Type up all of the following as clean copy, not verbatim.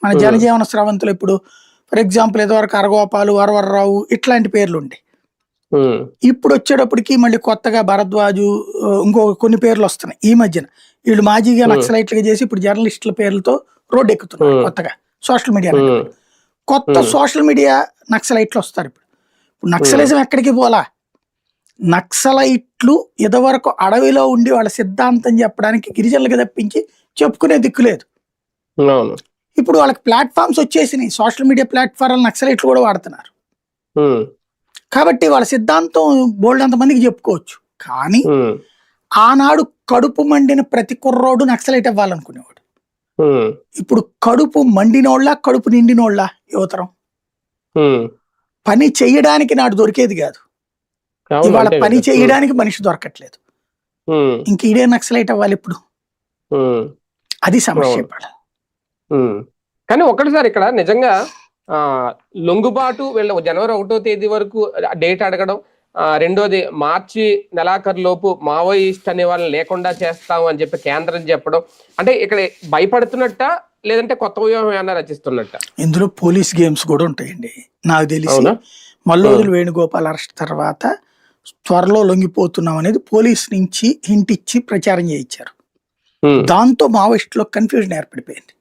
మన జనజీవన స్రవంతులు ఇప్పుడు ఫర్ ఎగ్జాంపుల్ ఇదివరకు అరగోపాలు, వరవరరావు ఇట్లాంటి పేర్లు ఉండే. ఇప్పుడు వచ్చేటప్పటికి మళ్ళీ కొత్తగా భరద్వాజు, ఇంకో కొన్ని పేర్లు వస్తున్నాయి ఈ మధ్యన. వీళ్ళు మాజీగా నక్సలైట్లుగా చేసి ఇప్పుడు జర్నలిస్టుల పేర్లతో రోడ్డు ఎక్కుతున్నారు కొత్తగా సోషల్ మీడియా. కొత్త సోషల్ మీడియా నక్సలైట్లు వస్తారు ఇప్పుడు. ఇప్పుడు నక్సలిజం ఎక్కడికి పోలా. నక్సలైట్లు ఇదివరకు అడవిలో ఉండి వాళ్ళ సిద్ధాంతం చెప్పడానికి గిరిజనులకు తప్పించి చెప్పుకునే దిక్కులేదు. ఇప్పుడు వాళ్ళకి ప్లాట్ఫామ్స్ వచ్చేసినాయి, సోషల్ మీడియా ప్లాట్ఫామ్ నక్సలైట్లు కూడా వాడుతున్నారు. కాబట్టి వాళ్ళ సిద్ధాంతం బోల్డ్ అంతమందికి చెప్పుకోవచ్చు. కానీ ఆనాడు కడుపు మండిన ప్రతి కుర్రోడు నక్సలైట్ అవ్వాలనుకునేవాడు. ఇప్పుడు కడుపు మండినోళ్ళ కడుపు నిండినోళ్ళ యువతరం పని చెయ్యడానికి నాడు దొరికేది కాదు. ఇవాళ పని చేయడానికి మనిషి దొరకట్లేదు. ఇంక ఇదే నక్సలైట్ అవ్వాలి ఇప్పుడు. అది సమస్య. కానీ ఒకటిసారి ఇక్కడ నిజంగా లొంగుబాటు వీళ్ళ జనవరి 1వ తేదీ వరకు డేట్ అడగడం, రెండోది మార్చి నెలాఖరులోపు మావోయిస్ట్ అనే వాళ్ళని లేకుండా చేస్తాము అని చెప్పి కేంద్రం చెప్పడం, అంటే ఇక్కడ భయపడుతున్నట్ట లేదంటే కొత్త వ్యూహం ఏమన్నా రచిస్తున్నట్ట? ఇందులో పోలీస్ గేమ్స్ కూడా ఉంటాయండి. నాకు తెలిసి మల్లోదులు వేణుగోపాల్ అరెస్ట్ తర్వాత త్వరలో లొంగిపోతున్నాం అనేది పోలీస్ నుంచి హింట్ ఇచ్చి ప్రచారం చేయించారు. దాంతో మావోయిస్టులో కన్ఫ్యూజన్ ఏర్పడిపోయింది.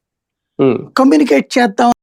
కమ్యూనికేట్ చేద్దాం